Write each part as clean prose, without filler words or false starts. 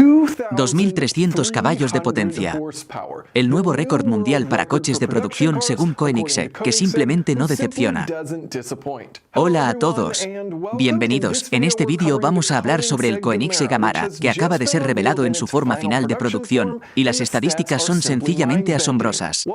2.300 caballos de potencia. El nuevo récord mundial para coches de producción según Koenigsegg, que simplemente no decepciona. Hola a todos. Bienvenidos. En este vídeo vamos a hablar sobre el Koenigsegg Amara, que acaba de ser revelado en su forma final de producción, y las estadísticas son sencillamente asombrosas.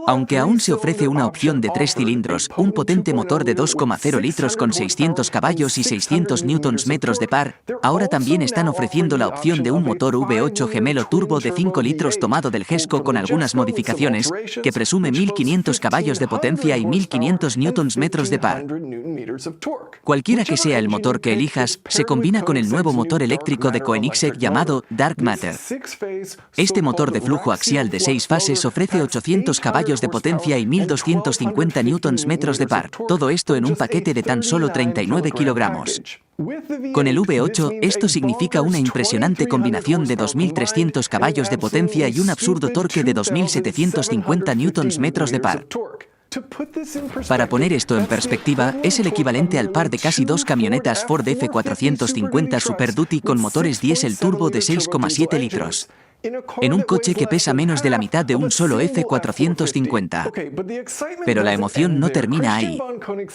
Aunque aún se ofrece una opción de 3 cilindros, un potente motor de 2,0 litros con 600 caballos y 600 Nm de par, ahora también están ofreciendo la opción de un motor V8 gemelo turbo de 5 litros tomado del Gesco con algunas modificaciones, que presume 1.500 caballos de potencia y 1.500 Nm de par. Cualquiera que sea el motor que elijas, se combina con el nuevo motor eléctrico de Koenigsegg llamado Dark Matter. Este motor de flujo axial de 6 fases ofrece 800 caballos de potencia y 1.250 Nm de par, todo esto en un paquete de tan solo 39 kilogramos. Con el V8, esto significa una impresionante combinación de 2.300 caballos de potencia y un absurdo torque de 2.750 Nm de par. Para poner esto en perspectiva, es el equivalente al par de casi 2 camionetas Ford F450 Super Duty con motores diésel turbo de 6,7 litros. En un coche que pesa menos de la mitad de un solo F450. Pero la emoción no termina ahí.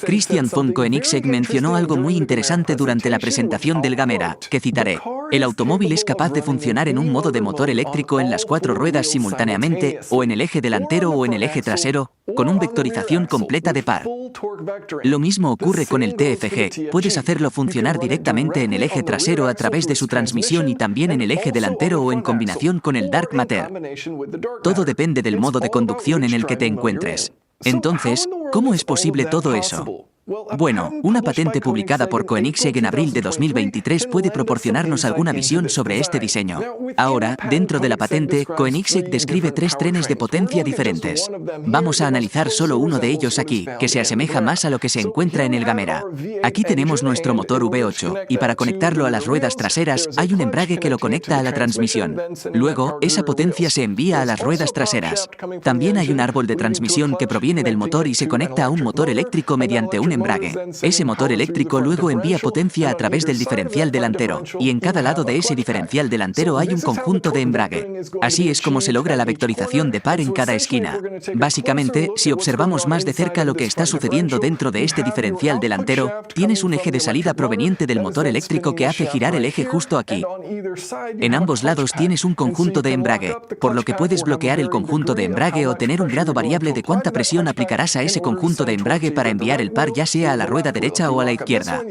Christian von Koenigsegg mencionó algo muy interesante durante la presentación del Gamera, que citaré. El automóvil es capaz de funcionar en un modo de motor eléctrico en las 4 ruedas simultáneamente, o en el eje delantero o en el eje trasero, con una vectorización completa de par. Lo mismo ocurre con el TFG, puedes hacerlo funcionar directamente en el eje trasero a través de su transmisión y también en el eje delantero o en combinación con el Dark Matter. Todo depende del modo de conducción en el que te encuentres. Entonces, ¿cómo es posible todo eso? Bueno, una patente publicada por Koenigsegg en abril de 2023 puede proporcionarnos alguna visión sobre este diseño. Ahora, dentro de la patente, Koenigsegg describe 3 trenes de potencia diferentes. Vamos a analizar solo uno de ellos aquí, que se asemeja más a lo que se encuentra en el Gamera. Aquí tenemos nuestro motor V8, y para conectarlo a las ruedas traseras, hay un embrague que lo conecta a la transmisión. Luego, esa potencia se envía a las ruedas traseras. También hay un árbol de transmisión que proviene del motor y se conecta a un motor eléctrico mediante un embrague. Ese motor eléctrico luego envía potencia a través del diferencial delantero, y en cada lado de ese diferencial delantero hay un conjunto de embrague. Así es como se logra la vectorización de par en cada esquina. Básicamente, si observamos más de cerca lo que está sucediendo dentro de este diferencial delantero, tienes un eje de salida proveniente del motor eléctrico que hace girar el eje justo aquí. En ambos lados tienes un conjunto de embrague, por lo que puedes bloquear el conjunto de embrague o tener un grado variable de cuánta presión aplicarás a ese conjunto de embrague para enviar el par ya sea a la rueda derecha o a la izquierda.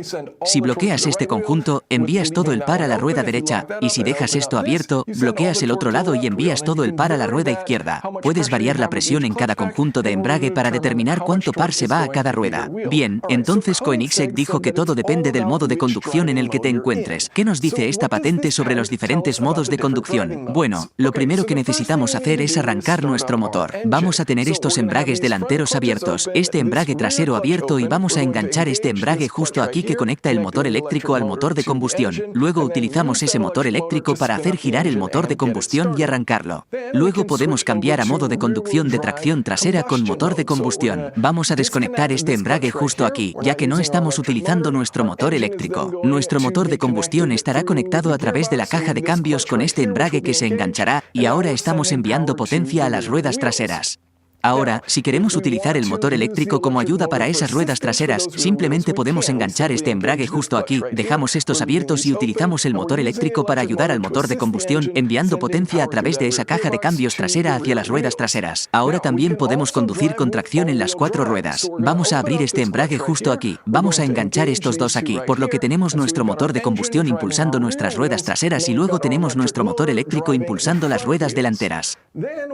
Si bloqueas este conjunto, envías todo el par a la rueda derecha, y si dejas esto abierto, bloqueas el otro lado y envías todo el par a la rueda izquierda. Puedes variar la presión en cada conjunto de embrague para determinar cuánto par se va a cada rueda. Bien, entonces Koenigsegg dijo que todo depende del modo de conducción en el que te encuentres. ¿Qué nos dice esta patente sobre los diferentes modos de conducción? Bueno, lo primero que necesitamos hacer es arrancar nuestro motor. Vamos a tener estos embragues delanteros abiertos, este embrague trasero abierto y vamos a enganchar este embrague justo aquí que conecta el motor eléctrico al motor de combustión. Luego utilizamos ese motor eléctrico para hacer girar el motor de combustión y arrancarlo. Luego podemos cambiar a modo de conducción de tracción trasera con motor de combustión. Vamos a desconectar este embrague justo aquí, ya que no estamos utilizando nuestro motor eléctrico. Nuestro motor de combustión estará conectado a través de la caja de cambios con este embrague que se enganchará, y ahora estamos enviando potencia a las ruedas traseras. Ahora, si queremos utilizar el motor eléctrico como ayuda para esas ruedas traseras, simplemente podemos enganchar este embrague justo aquí, dejamos estos abiertos y utilizamos el motor eléctrico para ayudar al motor de combustión, enviando potencia a través de esa caja de cambios trasera hacia las ruedas traseras. Ahora también podemos conducir con tracción en las 4 ruedas. Vamos a abrir este embrague justo aquí. Vamos a enganchar estos dos aquí, por lo que tenemos nuestro motor de combustión impulsando nuestras ruedas traseras y luego tenemos nuestro motor eléctrico impulsando las ruedas delanteras.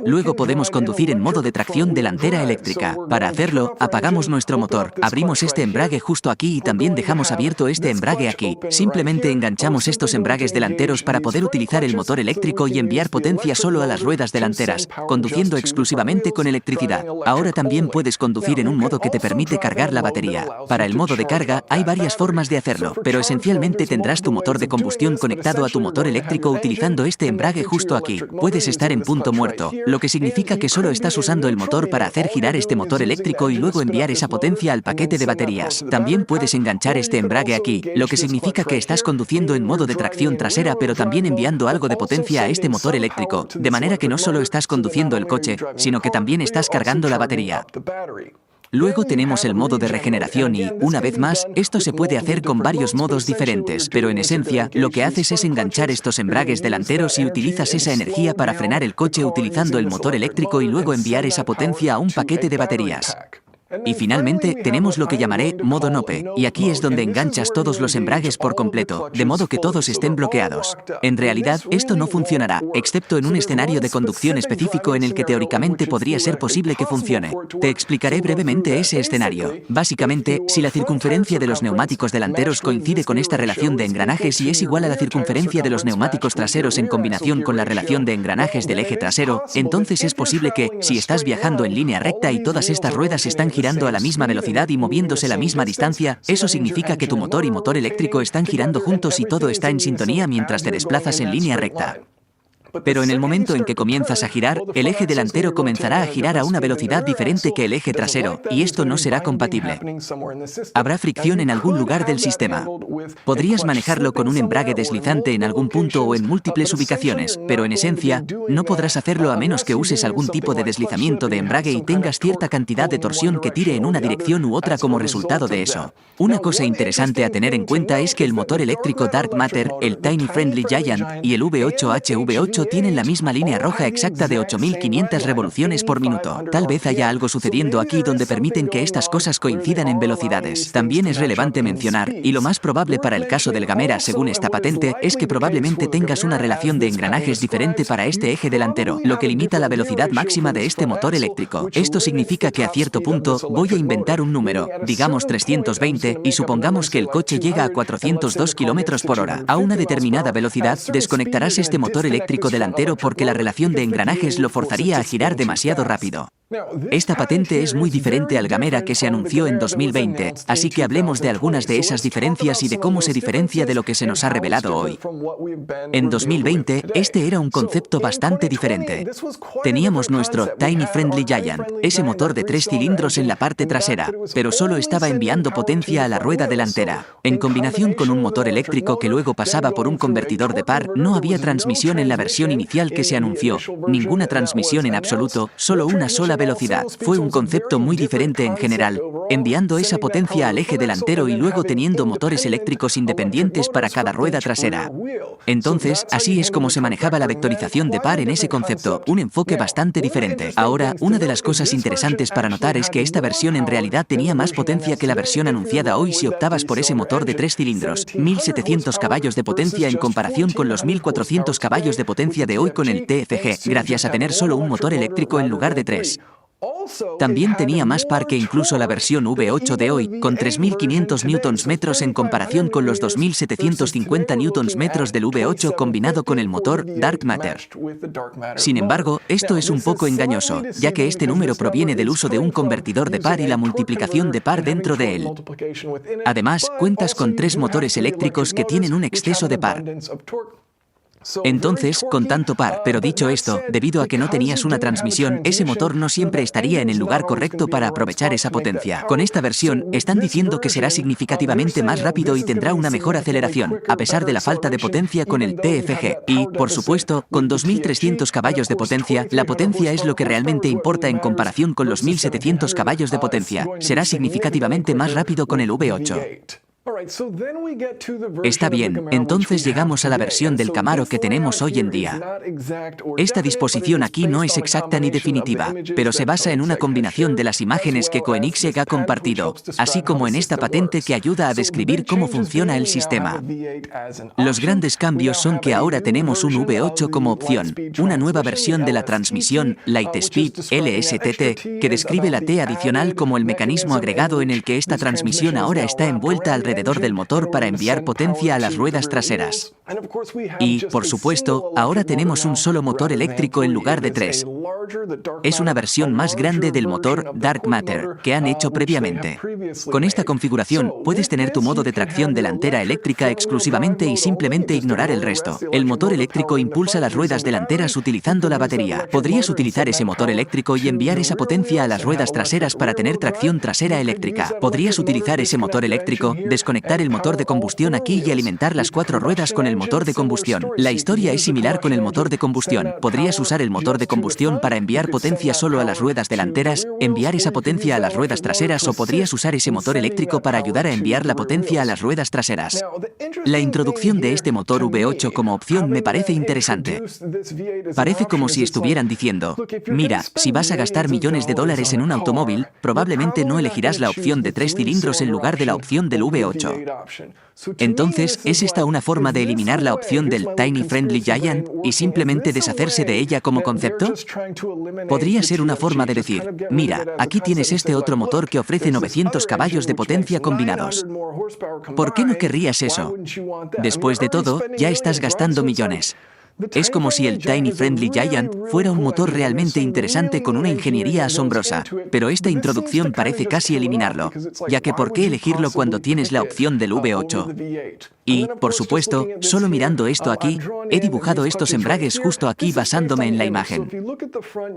Luego podemos conducir en modo de tracción delantera eléctrica. Para hacerlo, apagamos nuestro motor, abrimos este embrague justo aquí y también dejamos abierto este embrague aquí. Simplemente enganchamos estos embragues delanteros para poder utilizar el motor eléctrico y enviar potencia solo a las ruedas delanteras, conduciendo exclusivamente con electricidad. Ahora también puedes conducir en un modo que te permite cargar la batería. Para el modo de carga, hay varias formas de hacerlo, pero esencialmente tendrás tu motor de combustión conectado a tu motor eléctrico utilizando este embrague justo aquí. Puedes estar en punto muerto, lo que significa que solo estás usando el motor motor para hacer girar este motor eléctrico y luego enviar esa potencia al paquete de baterías. También puedes enganchar este embrague aquí, lo que significa que estás conduciendo en modo de tracción trasera pero también enviando algo de potencia a este motor eléctrico, de manera que no solo estás conduciendo el coche, sino que también estás cargando la batería. Luego tenemos el modo de regeneración y, una vez más, esto se puede hacer con varios modos diferentes, pero en esencia, lo que haces es enganchar estos embragues delanteros y utilizas esa energía para frenar el coche utilizando el motor eléctrico y luego enviar esa potencia a un paquete de baterías. Y finalmente, tenemos lo que llamaré modo NOPE, y aquí es donde enganchas todos los embragues por completo, de modo que todos estén bloqueados. En realidad, esto no funcionará, excepto en un escenario de conducción específico en el que teóricamente podría ser posible que funcione. Te explicaré brevemente ese escenario. Básicamente, si la circunferencia de los neumáticos delanteros coincide con esta relación de engranajes y es igual a la circunferencia de los neumáticos traseros en combinación con la relación de engranajes del eje trasero, entonces es posible que, si estás viajando en línea recta y todas estas ruedas están girando a la misma velocidad y moviéndose la misma distancia, eso significa que tu motor y motor eléctrico están girando juntos y todo está en sintonía mientras te desplazas en línea recta. Pero en el momento en que comienzas a girar, el eje delantero comenzará a girar a una velocidad diferente que el eje trasero, y esto no será compatible. Habrá fricción en algún lugar del sistema. Podrías manejarlo con un embrague deslizante en algún punto o en múltiples ubicaciones, pero en esencia, no podrás hacerlo a menos que uses algún tipo de deslizamiento de embrague y tengas cierta cantidad de torsión que tire en una dirección u otra como resultado de eso. Una cosa interesante a tener en cuenta es que el motor eléctrico Dark Matter, el Tiny Friendly Giant y el V8HV8 tienen la misma línea roja exacta de 8500 revoluciones por minuto. Tal vez haya algo sucediendo aquí donde permiten que estas cosas coincidan en velocidades. También es relevante mencionar, y lo más probable para el caso del Gamera según esta patente, es que probablemente tengas una relación de engranajes diferente para este eje delantero, lo que limita la velocidad máxima de este motor eléctrico. Esto significa que a cierto punto, voy a inventar un número, digamos 320, y supongamos que el coche llega a 402 km por hora. A una determinada velocidad, desconectarás este motor eléctrico delantero porque la relación de engranajes lo forzaría a girar demasiado rápido. Esta patente es muy diferente al Gamera que se anunció en 2020, así que hablemos de algunas de esas diferencias y de cómo se diferencia de lo que se nos ha revelado hoy. En 2020, este era un concepto bastante diferente. Teníamos nuestro Tiny Friendly Giant, ese motor de 3 cilindros en la parte trasera, pero solo estaba enviando potencia a la rueda delantera. En combinación con un motor eléctrico que luego pasaba por un convertidor de par, no había transmisión en la versión inicial que se anunció, ninguna transmisión en absoluto, solo una sola velocidad. Fue un concepto muy diferente en general, enviando esa potencia al eje delantero y luego teniendo motores eléctricos independientes para cada rueda trasera. Entonces, así es como se manejaba la vectorización de par en ese concepto, un enfoque bastante diferente. Ahora, una de las cosas interesantes para notar es que esta versión en realidad tenía más potencia que la versión anunciada hoy si optabas por ese motor de 3 cilindros, 1700 caballos de potencia en comparación con los 1400 caballos de potencia de hoy con el TFG, gracias a tener solo un motor eléctrico en lugar de 3. También tenía más par que incluso la versión V8 de hoy, con 3500 Nm en comparación con los 2750 Nm del V8 combinado con el motor Dark Matter. Sin embargo, esto es un poco engañoso, ya que este número proviene del uso de un convertidor de par y la multiplicación de par dentro de él. Además, cuentas con 3 motores eléctricos que tienen un exceso de par. Entonces, con tanto par, pero dicho esto, debido a que no tenías una transmisión, ese motor no siempre estaría en el lugar correcto para aprovechar esa potencia. Con esta versión, están diciendo que será significativamente más rápido y tendrá una mejor aceleración, a pesar de la falta de potencia con el TFG. Y, por supuesto, con 2300 caballos de potencia, la potencia es lo que realmente importa en comparación con los 1700 caballos de potencia. Será significativamente más rápido con el V8. Está bien, entonces llegamos a la versión del Camaro que tenemos hoy en día. Esta disposición aquí no es exacta ni definitiva, pero se basa en una combinación de las imágenes que Koenigsegg ha compartido, así como en esta patente que ayuda a describir cómo funciona el sistema. Los grandes cambios son que ahora tenemos un V8 como opción, una nueva versión de la transmisión Lightspeed LSTT, que describe la T adicional como el mecanismo agregado en el que esta transmisión ahora está envuelta alrededor alrededor del motor para enviar potencia a las ruedas traseras. Y, por supuesto, ahora tenemos un solo motor eléctrico en lugar de 3. Es una versión más grande del motor Dark Matter que han hecho previamente. Con esta configuración, puedes tener tu modo de tracción delantera eléctrica exclusivamente y simplemente ignorar el resto. El motor eléctrico impulsa las ruedas delanteras utilizando la batería. Podrías utilizar ese motor eléctrico y enviar esa potencia a las ruedas traseras para tener tracción trasera eléctrica. Podrías utilizar ese motor eléctrico, desconectar el motor de combustión aquí y alimentar las 4 ruedas con el motor de combustión. La historia es similar con el motor de combustión. Podrías usar el motor de combustión para enviar potencia solo a las ruedas delanteras, enviar esa potencia a las ruedas traseras, o podrías usar ese motor eléctrico para ayudar a enviar la potencia a las ruedas traseras. La introducción de este motor V8 como opción me parece interesante. Parece como si estuvieran diciendo, mira, si vas a gastar millones de dólares en un automóvil, probablemente no elegirás la opción de 3 cilindros en lugar de la opción del V8. Entonces, ¿es esta una forma de eliminar la opción del Tiny Friendly Giant y simplemente deshacerse de ella como concepto? Podría ser una forma de decir, mira, aquí tienes este otro motor que ofrece 900 caballos de potencia combinados. ¿Por qué no querrías eso? Después de todo, ya estás gastando millones. Es como si el Tiny Friendly Giant fuera un motor realmente interesante con una ingeniería asombrosa, pero esta introducción parece casi eliminarlo, ya que ¿por qué elegirlo cuando tienes la opción del V8? Y, por supuesto, solo mirando esto aquí, he dibujado estos embragues justo aquí basándome en la imagen.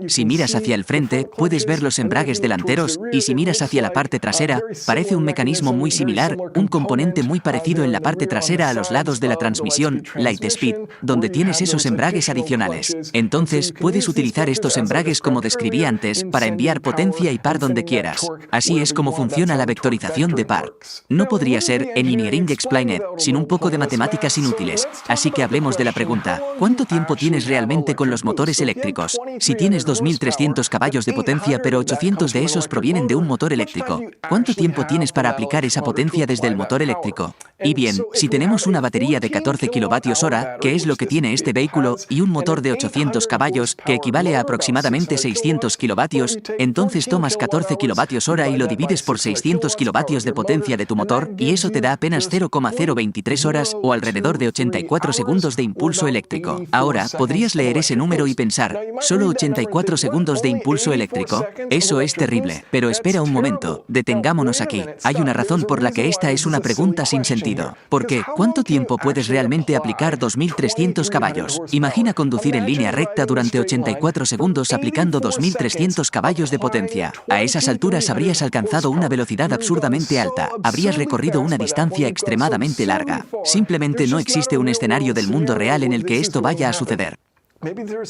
Si miras hacia el frente, puedes ver los embragues delanteros, y si miras hacia la parte trasera, parece un mecanismo muy similar, un componente muy parecido en la parte trasera a los lados de la transmisión, Lightspeed, donde tienes esos embragues adicionales. Entonces, puedes utilizar estos embragues como describí antes, para enviar potencia y par donde quieras. Así es como funciona la vectorización de par. No podría ser Engineering Explained, sin un poco de matemáticas inútiles. Así que hablemos de la pregunta, ¿cuánto tiempo tienes realmente con los motores eléctricos? Si tienes 2.300 caballos de potencia pero 800 de esos provienen de un motor eléctrico, ¿cuánto tiempo tienes para aplicar esa potencia desde el motor eléctrico? Y bien, si tenemos una batería de 14 kWh, que es lo que tiene este vehículo, y un motor de 800 caballos, que equivale a aproximadamente 600 kilovatios, entonces tomas 14 kWh y lo divides por 600 kilovatios de potencia de tu motor, y eso te da apenas 0,023 horas, o alrededor de 84 segundos de impulso eléctrico. Ahora, podrías leer ese número y pensar, ¿solo 84 segundos de impulso eléctrico? Eso es terrible. Pero espera un momento, detengámonos aquí. Hay una razón por la que esta es una pregunta sin sentido. Porque, ¿cuánto tiempo puedes realmente aplicar 2.300 caballos? Imagina conducir en línea recta durante 84 segundos aplicando 2.300 caballos de potencia. A esas alturas habrías alcanzado una velocidad absurdamente alta. Habrías recorrido una distancia extremadamente larga. Simplemente no existe un escenario del mundo real en el que esto vaya a suceder.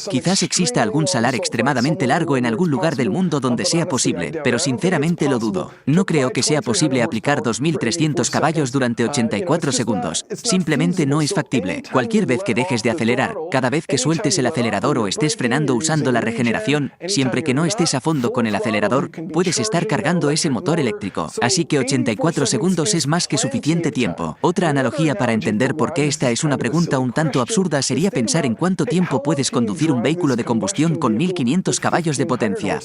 Quizás exista algún salar extremadamente largo en algún lugar del mundo donde sea posible, pero sinceramente lo dudo. No creo que sea posible aplicar 2.300 caballos durante 84 segundos. Simplemente no es factible. Cualquier vez que dejes de acelerar, cada vez que sueltes el acelerador o estés frenando usando la regeneración, siempre que no estés a fondo con el acelerador, puedes estar cargando ese motor eléctrico. Así que 84 segundos es más que suficiente tiempo. Otra analogía para entender por qué esta es una pregunta un tanto absurda sería pensar en cuánto tiempo puedes conducir un vehículo de combustión con 1.500 caballos de potencia.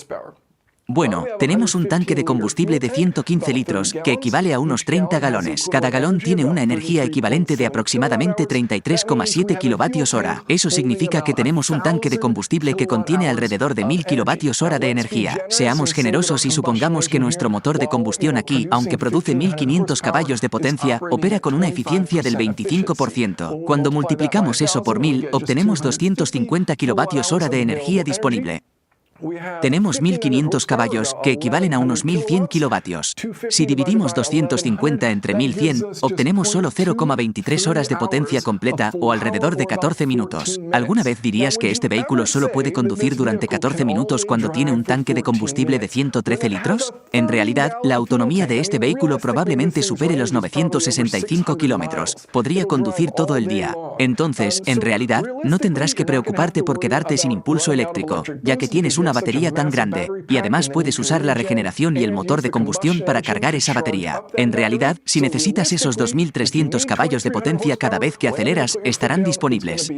Bueno, tenemos un tanque de combustible de 115 litros, que equivale a unos 30 galones. Cada galón tiene una energía equivalente de aproximadamente 33,7 kWh. Eso significa que tenemos un tanque de combustible que contiene alrededor de 1.000 kWh de energía. Seamos generosos y supongamos que nuestro motor de combustión aquí, aunque produce 1.500 caballos de potencia, opera con una eficiencia del 25%. Cuando multiplicamos eso por 1.000, obtenemos 250 kWh de energía disponible. Tenemos 1.500 caballos, que equivalen a unos 1.100 kilovatios. Si dividimos 250 entre 1.100, obtenemos solo 0,23 horas de potencia completa, o alrededor de 14 minutos. ¿Alguna vez dirías que este vehículo solo puede conducir durante 14 minutos cuando tiene un tanque de combustible de 113 litros? En realidad, la autonomía de este vehículo probablemente supere los 965 kilómetros. Podría conducir todo el día. Entonces, en realidad, no tendrás que preocuparte por quedarte sin impulso eléctrico, ya que tienes una una batería tan grande, y además puedes usar la regeneración y el motor de combustión para cargar esa batería. En realidad, si necesitas esos 2300 caballos de potencia cada vez que aceleras, estarán disponibles.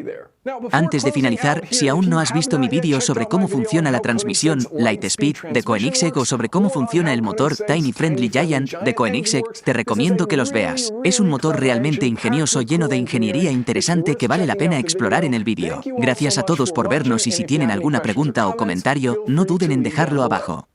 Antes de finalizar, si aún no has visto mi vídeo sobre cómo funciona la transmisión Lightspeed de Koenigsegg o sobre cómo funciona el motor Tiny Friendly Giant de Koenigsegg, te recomiendo que los veas. Es un motor realmente ingenioso lleno de ingeniería interesante que vale la pena explorar en el vídeo. Gracias a todos por vernos y si tienen alguna pregunta o comentario, no duden en dejarlo abajo.